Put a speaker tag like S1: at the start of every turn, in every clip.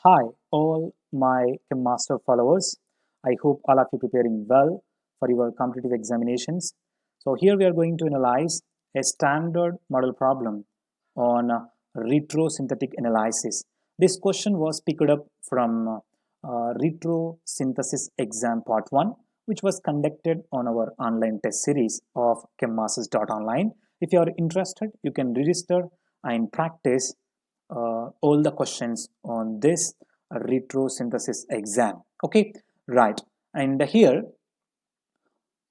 S1: Hi, all my Master followers. I hope all of you preparing well for your competitive examinations. So here we are going to analyze a standard model problem on retrosynthetic analysis. This question was picked up from retrosynthesis exam part 1, which was conducted on our online test series of chemmasters.online. If you are interested, you can register and practice all the questions on this retrosynthesis exam. Okay, right. And here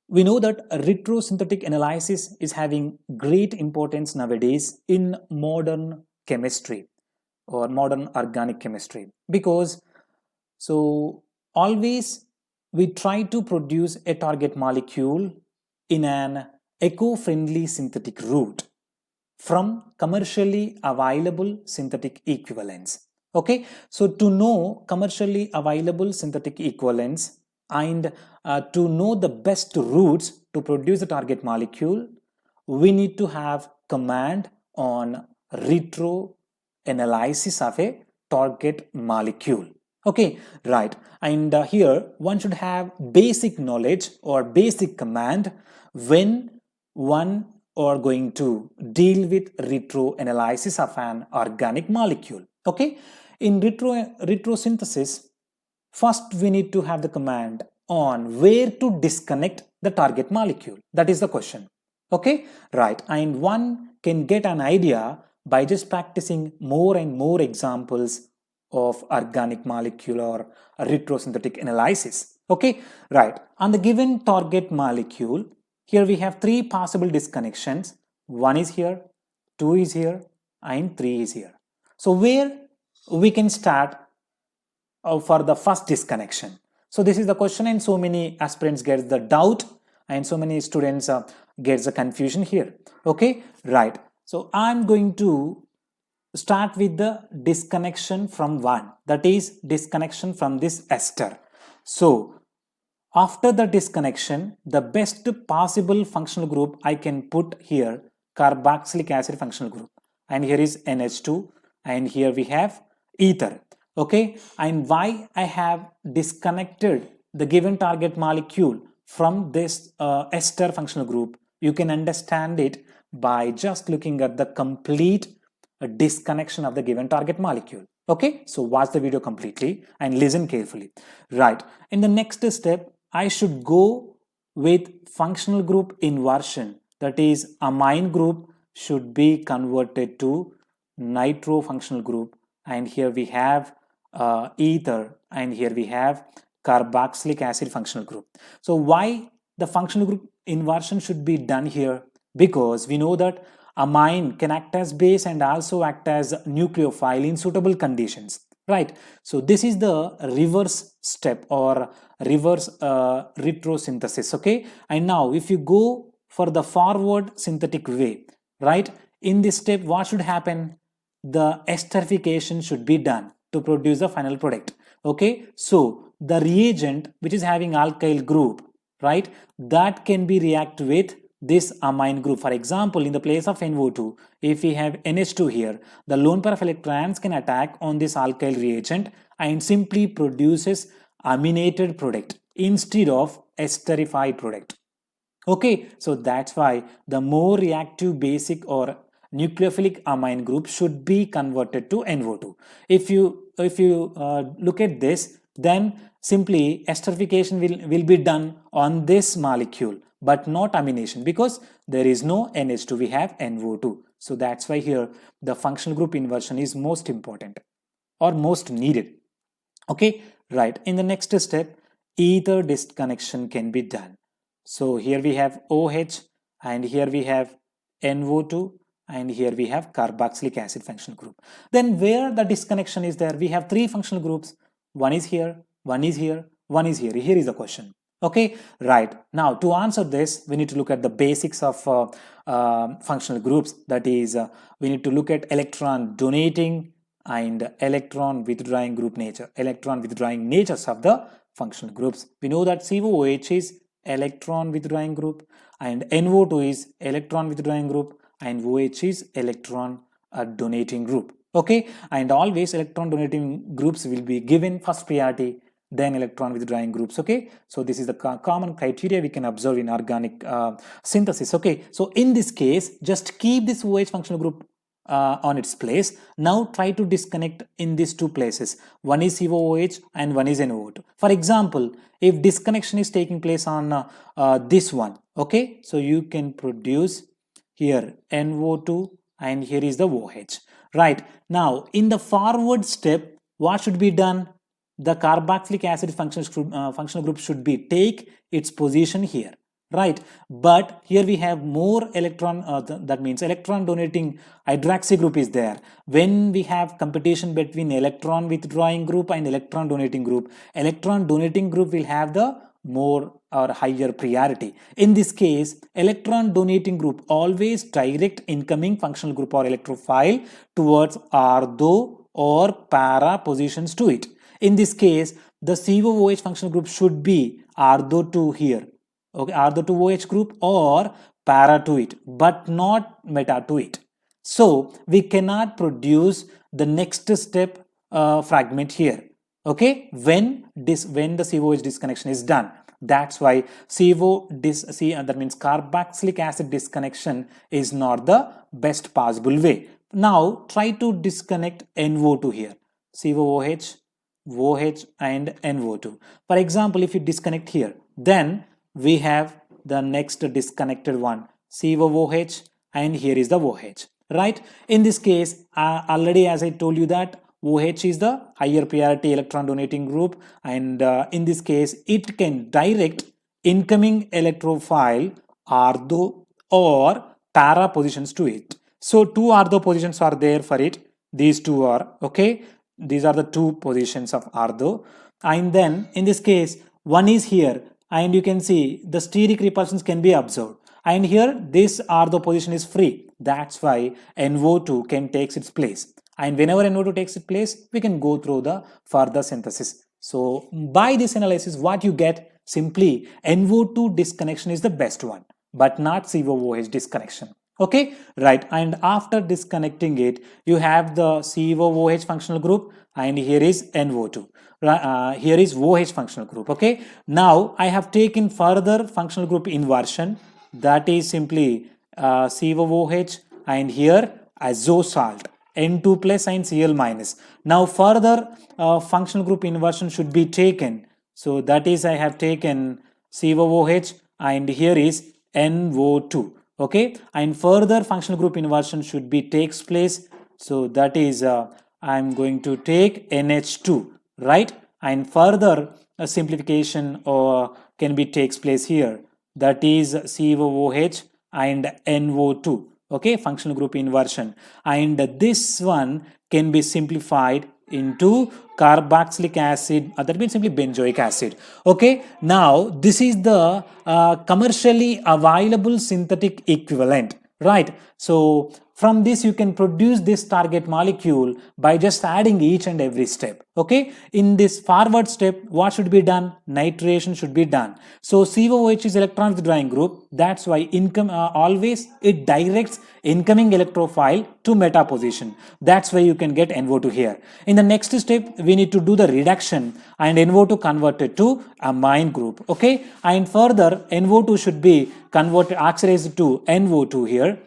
S1: we know that retrosynthetic analysis is having great importance nowadays in modern chemistry or modern organic chemistry, because so always we try to produce a target molecule in an eco-friendly synthetic route from commercially available synthetic equivalents. Okay, so to know commercially available synthetic equivalents and to know the best routes to produce the target molecule, we need to have command on retro analysis of a target molecule. Okay, right. And here one should have basic knowledge or basic command when one are going to deal with retro analysis of an organic molecule. Okay, in retrosynthesis, first we need to have the command on where to disconnect the target molecule. That is the question. Okay, right. And one can get an idea by just practicing more and more examples of organic molecule or retrosynthetic analysis. Okay, right. On the given target molecule, here we have three possible disconnections. One is here, two is here, and three is here. So where we can start for the first disconnection. So this is the question, and so many aspirants get the doubt, and so many students get the confusion here. Okay, right. So I'm going to start with the disconnection from one, that is disconnection from this ester. So after the disconnection, the best possible functional group I can put here, carboxylic acid functional group, and here is NH2, and here we have ether. Okay, and why I have disconnected the given target molecule from this ester functional group, you can understand it by just looking at the complete disconnection of the given target molecule. Okay, so watch the video completely and listen carefully. Right, in the next step I should go with functional group inversion, that is amine group should be converted to nitro functional group, and here we have ether, and here we have carboxylic acid functional group. So why the functional group inversion should be done here? Because we know that amine can act as base and also act as nucleophile in suitable conditions, right? So this is the reverse step or reverse retrosynthesis. Okay, and now if you go for the forward synthetic way, right, in this step what should happen? The esterification should be done to produce the final product. Okay, so the reagent which is having alkyl group, right, that can be react with this amine group. For example, in the place of NO2, if we have NH2 here, the lone pair of electrons can attack on this alkyl reagent and simply produces aminated product instead of esterified product. Okay, so that's why the more reactive basic or nucleophilic amine group should be converted to NO2. If you look at this, then simply esterification will be done on this molecule, but not amination, because there is no NH2, we have NO2. So that's why here the functional group inversion is most important or most needed. Okay, right. In the next step, ether disconnection can be done. So here we have OH, and here we have NO2, and here we have carboxylic acid functional group. Then where the disconnection is there, we have three functional groups. One is here, one is here, one is here. Here is the question. Okay, right. Now to answer this, we need to look at the basics of functional groups. That is, we need to look at electron donating and electron withdrawing group nature, electron withdrawing natures of the functional groups. We know that COOH is electron withdrawing group, and NO2 is electron withdrawing group, and OH is electron donating group. Okay, and always electron donating groups will be given first priority, then electron withdrawing groups. Okay, so this is the common criteria we can observe in organic synthesis. Okay, so in this case, just keep this OH functional group on its place. Now try to disconnect in these two places. One is COOH and one is NO2. For example, if disconnection is taking place on this one, okay, so you can produce here NO2 and here is the OH. Right, now in the forward step, what should be done? The carboxylic acid functional group should be take its position here, right? But here we have more electron, that means electron donating hydroxy group is there. When we have competition between electron withdrawing group and electron donating group will have the more or higher priority. In this case, electron donating group always direct incoming functional group or electrophile towards ortho or para positions to it. In this case, the COOH functional group should be ortho to here, okay, ortho to OH group or para to it, but not meta to it. So we cannot produce the next step fragment here, okay, when the COH disconnection is done. That's why that means carboxylic acid disconnection is not the best possible way. Now try to disconnect NO2 here, COOH, OH and NO2. For example, if you disconnect here, then we have the next disconnected one, COOH, and here is the OH, right? In this case, already as I told you that OH is the higher priority electron donating group, and in this case, it can direct incoming electrophile ortho or para positions to it. So two ortho positions are there for it. These two are, okay, these are the two positions of ortho, and then in this case one is here, and you can see the steric repulsions can be observed, and here this ortho position is free. That's why NO2 can take its place, and whenever NO2 takes its place, we can go through the further synthesis. So by this analysis, what you get, simply NO2 disconnection is the best one, but not COOH disconnection. Okay, right, and after disconnecting it, you have the COOH functional group, and here is NO2. Here is OH functional group. Okay, now I have taken further functional group inversion, that is simply COOH, and here azo salt, N2 plus and Cl minus. Now further functional group inversion should be taken. So that is, I have taken COOH, and here is NO2. Okay, and further functional group inversion should be takes place. So that is I'm going to take NH2, right? And further simplification can be takes place here, that is COOH and NO2. Okay, functional group inversion, and this one can be simplified into carboxylic acid, that means simply benzoic acid. Okay, now this is the commercially available synthetic equivalent, right? So from this you can produce this target molecule by just adding each and every step. Okay, in this forward step, what should be done? Nitration should be done. So COOH is electron withdrawing group, that's why always it directs incoming electrophile to meta position. That's why you can get NO2 here. In the next step, we need to do the reduction and NO2 converted to amine group. Okay, and further NO2 should be converted, oxidized to NO2 here.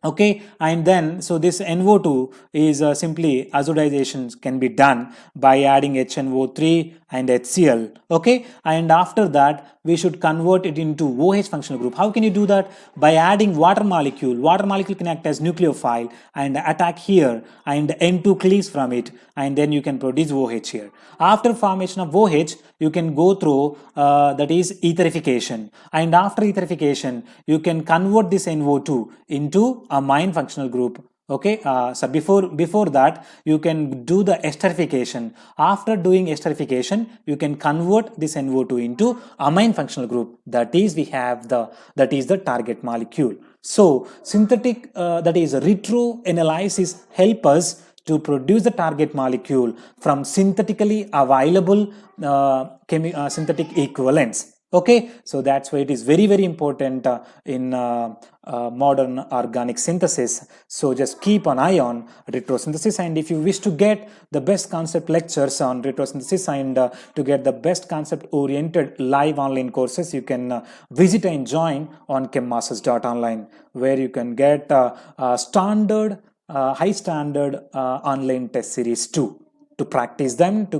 S1: Okay, and then so this NO2 is simply azodization can be done by adding HNO3 and HCl. Okay, and after that we should convert it into OH functional group. How can you do that? By adding water molecule. Water molecule can act as nucleophile and attack here, and N2 cleaves from it, and then you can produce OH here. After formation of OH, you can go through that is etherification, and after etherification you can convert this NO2 into amine functional group. Okay, so before that you can do the esterification. After doing esterification, you can convert this NO2 into amine functional group. That is, we have that is the target molecule. So synthetic, that is retroanalysis, help us to produce the target molecule from synthetically available synthetic equivalents. Okay, so that's why it is very, very important in modern organic synthesis. So just keep an eye on retrosynthesis, and if you wish to get the best concept lectures on retrosynthesis and to get the best concept oriented live online courses, you can visit and join on chemmasters.online, where you can get high standard online test series too, to practice them to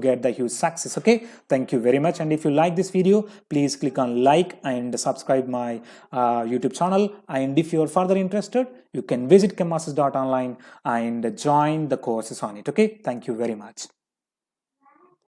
S1: get the huge success. Okay, thank you very much, and if you like this video, please click on like and subscribe my YouTube channel, and if you are further interested, you can visit chemmasters.online and join the courses on it. Okay, thank you very much.